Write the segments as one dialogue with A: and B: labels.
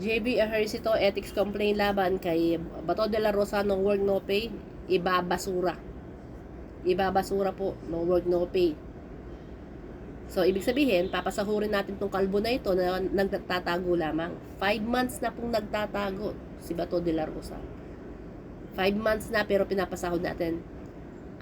A: JB Ejercito ethics complaint laban kay Bato de la Rosa, no work no pay, ibabasura. Ibabasura po, no work no pay. So, ibig sabihin, papasahurin natin tong kalbo na ito na nagtatago lamang. 5 months na pong nagtatago si Bato de la Rosa. 5 months na pero pinapasahod natin.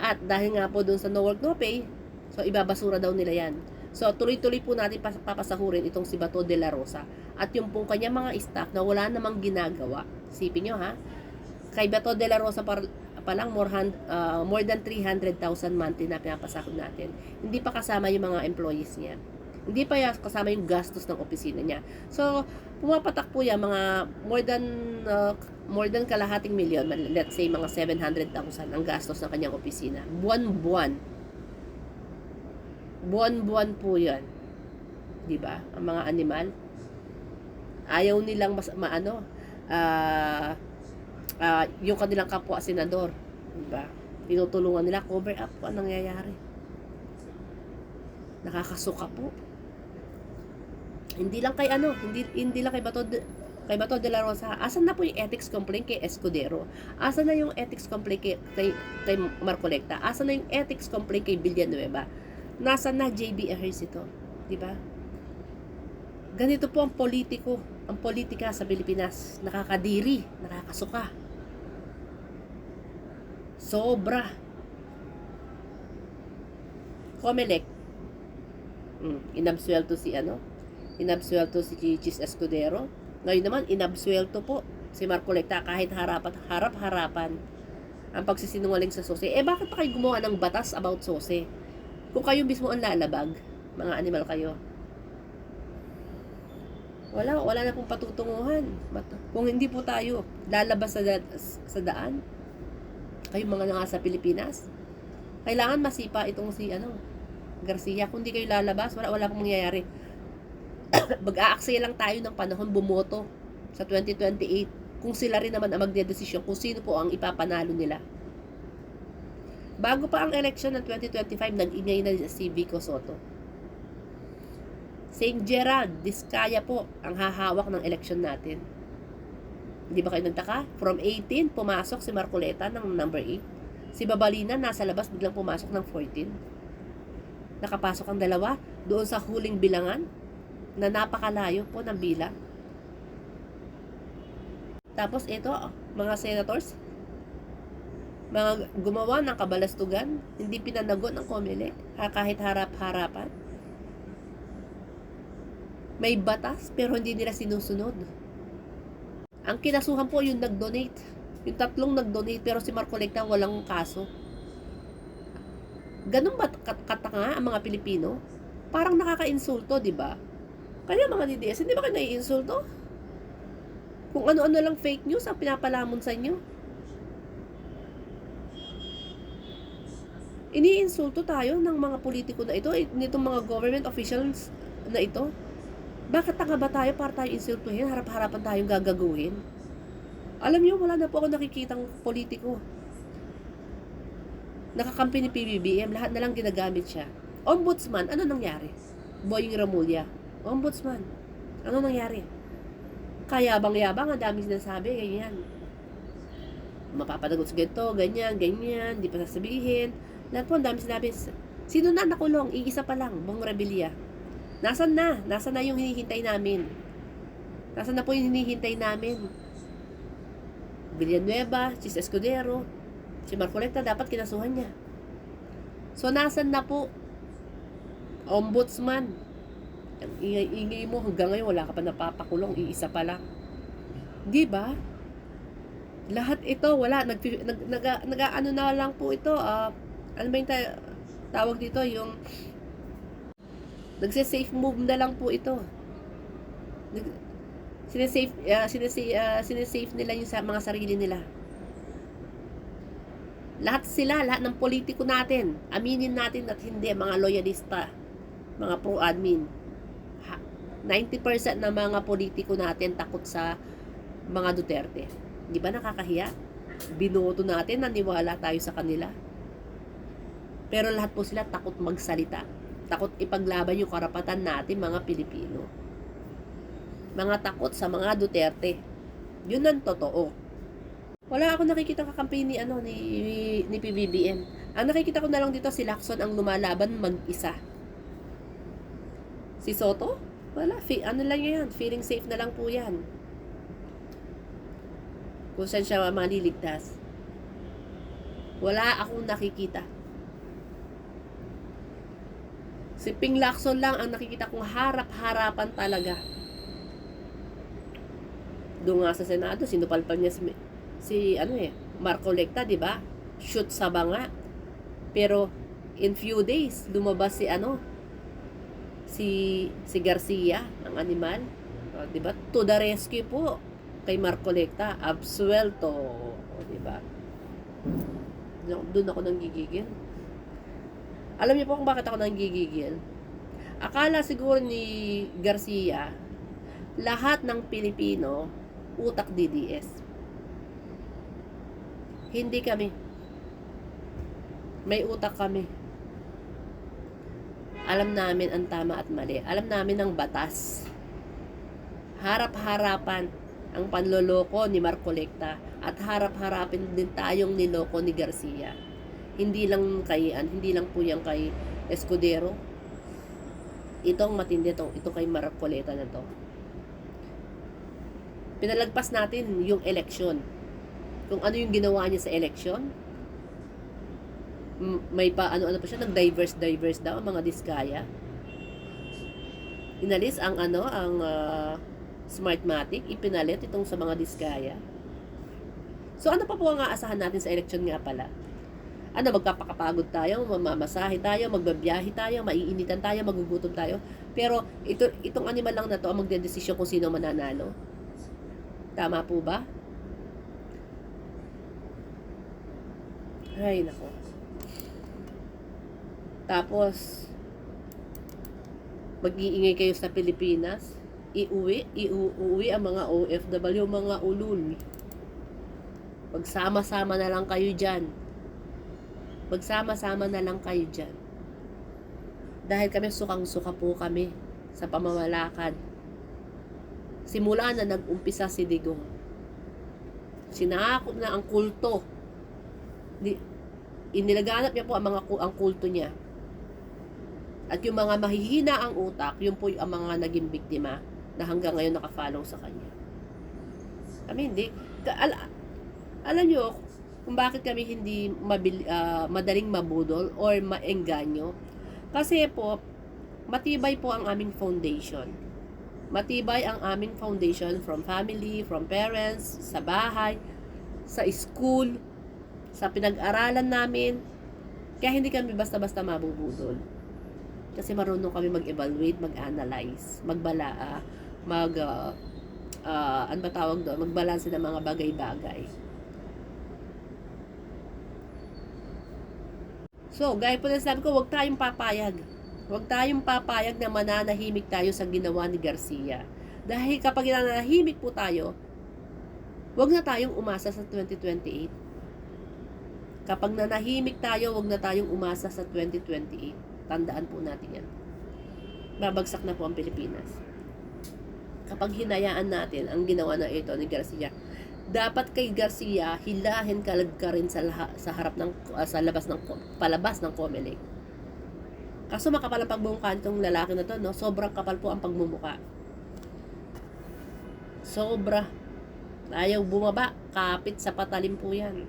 A: At dahil nga po dun sa no work no pay, so ibabasura daw nila yan. So, tuloy-tuloy po natin papasahurin itong si Bato de la Rosa. At yung pong kanya mga staff na wala namang ginagawa. Sipin nyo ha. Kay Bato de la Rosa palang more than 300,000 monthly na pinapasahod natin. Hindi pa kasama yung mga employees niya. Hindi pa kasama yung gastos ng opisina niya. So, pumapatak po yan mga more than kalahating milyon, let's say mga 700,000 ang gastos ng kanyang opisina. Buwan-buwan. Buwan-buwan po yan. Diba? Ang mga animal. Ayaw nilang yung kanilang kapwa senador, diba? Tinutulungan nila, cover up po ang nangyayari. Nakakasuka po. Hindi lang kay hindi lang kay Bato de la Rosa. Asan na po yung ethics complaint kay Escudero? Asan na yung ethics complaint kay Marcolecta? Asan na yung ethics complaint kay Villanueva? Nasaan na JB Ejercito? Diba? Ganito po ang politika sa Pilipinas. Nakakadiri, nakakasuka. Sobra. Comelec. Inabsuelto Inabsuelto si Chis Escudero. Ngayon naman, inabsuelto po si Marcolecta kahit harap-harapan ang pagsisinungaling sa SOSE. Bakit pa kayo gumawa ng batas about SOSE? Kung kayo mismo ang lalabag, mga animal kayo. Wala na pong patutunguhan. Kung hindi po tayo lalabas sa daan, kayong mga nasa Pilipinas, kailangan masipa itong si Garcia. Kung hindi kayo lalabas, wala pong mangyayari. Mag-aaksaya lang tayo ng panahon bumoto sa 2028 kung sila rin naman ang magdedesisyon kung sino po ang ipapanalo nila. Bago pa ang election ng 2025, nag-ingay na si Vico Soto. St. Gerald, Diskaya po ang hahawak ng election natin. Hindi ba kayo nagtaka? From 18, pumasok si Marcoleta ng number 8. Si Babalina, nasa labas, biglang pumasok ng 14. Nakapasok ang dalawa doon sa huling bilangan na napakalayo po ng bilang. Tapos ito, mga senators, mga gumawa ng kabalastugan, hindi pinanagot ng COMELEC, kahit harap-harapan. May batas, pero hindi nila sinusunod. Ang kinasuhan po yung nag-donate. Yung 3 nag-donate, pero si Marcolecta walang kaso. Ganun ba katanga ang mga Pilipino? Parang nakaka-insulto, di ba? Kaya mga DDS, hindi ba kayo nai-insulto? Kung ano-ano lang fake news ang pinapalamon sa inyo. Iniinsulto tayo ng mga politiko na ito, nitong mga government officials na ito. Bakit tanga ba tayo para tayo insultuhin? Harap-harapan tayong gagaguhin. Alam niyo, wala na po ako nakikitang politiko. Nakakampi ni PBBM, lahat na lang ginagamit siya. Ombudsman, ano nangyari? Boying Ramulya, Ombudsman, ano nangyari? Kayabang-yabang, ang dami sinasabi, ganyan. Mapapanagot sa ganito, ganyan, di pa sasabihin. Lahat po, ang dami sinabi. Sino na nakulong? Iisa pa lang, Bong Revilla. Nasaan na yung hinihintay namin? Nasaan na po yung hinihintay namin? Villanueva, Chis Escudero, si Marcolecta, dapat kinasuhan niya. So, nasaan na po? Ombudsman. Ang ingay mo, hanggang ngayon wala ka pa napapakulong, iisa pa lang. Di ba? Lahat ito, wala. Nag-ano na lang po ito. Ano ba yung tawag dito? Yung nagse-safe move na lang po ito. Sinesafe nila yung mga sarili nila. Lahat ng politiko natin, aminin natin at hindi, mga loyalista, mga pro-admin. 90% ng mga politiko natin takot sa mga Duterte. Di ba nakakahiya? Binoto natin, naniwala tayo sa kanila. Pero lahat po sila takot magsalita. Takot ipaglaban yung karapatan natin mga Pilipino. mga takot sa mga Duterte. Yun ang totoo. Wala ako nakikita kakampi ni ni PBBM. Ang nakikita ko na lang dito si Lacson ang lumalaban mag-isa. Si Soto? Wala, ano lang yan, feeling safe na lang po yan. Kung saan siya maliligtas. Wala akong nakikita. Si Ping Lacson lang ang nakikita kong harap-harapan talaga. Doon nga sa Senado, sinupalpal niya Marcolecta, di ba? Shoot sa banga. Pero in few days, lumabas si Garcia, ang animal. Di ba? To the rescue po kay Marcolecta, absuelto, di ba? Doon ako nanggigigil. Alam niyo po kung bakit ako nanggigigil? Akala siguro ni Garcia, lahat ng Pilipino, utak DDS. Hindi kami. May utak kami. Alam namin ang tama at mali. Alam namin ang batas. Harap-harapan ang panloloko ni Marcolecta at harap-harapin din tayong niloko ni Garcia. Hindi lang po yan kay Escudero. Itong matindi ito kay Marcoleta na to. Pinalagpas natin yung election. Kung ano yung ginawa niya sa election, may pa ano pa siya, nag-diverse daw ang mga diskaya. Inalis ang Smartmatic, ipinalit itong sa mga diskaya. So ano pa po ang aasahan natin sa election nga pala? Magpapakapagod tayo, mamamasahe tayo, magbabiyahe tayo, maiinitan tayo, magugutom tayo. Pero itong animal lang na to ang magdedesisyon kung sino mananalo. Tama po ba? Ay, nako. Tapos, mag-iingay kayo sa Pilipinas, iuwi ang mga OFW, mga ulul. Magsama-sama na lang kayo dyan. Magsama-sama na lang kayo dyan. Dahil kami sukang-suka po kami sa pamamalakad. Simula na nag-umpisa si Digong. Sinakop na ang kulto. Inilaganap niya po ang kulto niya. At yung mga mahihina ang utak, yun po ang mga naging biktima na hanggang ngayon nakafollow sa kanya. Kami hindi. Alam nyo, kung bakit kami hindi madaling mabudol or maengganyo. Kasi po, matibay po ang aming foundation. Matibay ang aming foundation from family, from parents, sa bahay, sa school, sa pinag-aralan namin. Kaya hindi kami basta-basta mabubudol. Kasi marunong kami mag-evaluate, mag-analyze, magbalanse ng mga bagay-bagay. So, gaya po na sabi ko, huwag tayong papayag. Huwag tayong papayag na mananahimik tayo sa ginawa ni Garcia. Dahil kapag nananahimik po tayo, huwag na tayong umasa sa 2028. Kapag nanahimik tayo, huwag na tayong umasa sa 2028. Tandaan po natin yan. Babagsak na po ang Pilipinas. Kapag hinayaan natin ang ginawa na ito ni Garcia, dapat kay Garcia hilahin ka rin sa harap ng palabas ng Comelec. Kaso makapal ang pagmumukha nitong lalaki na to, no? Sobrang kapal po ang pagmumukha. Sobra. Ayaw bumaba, kapit sa patalim po yan.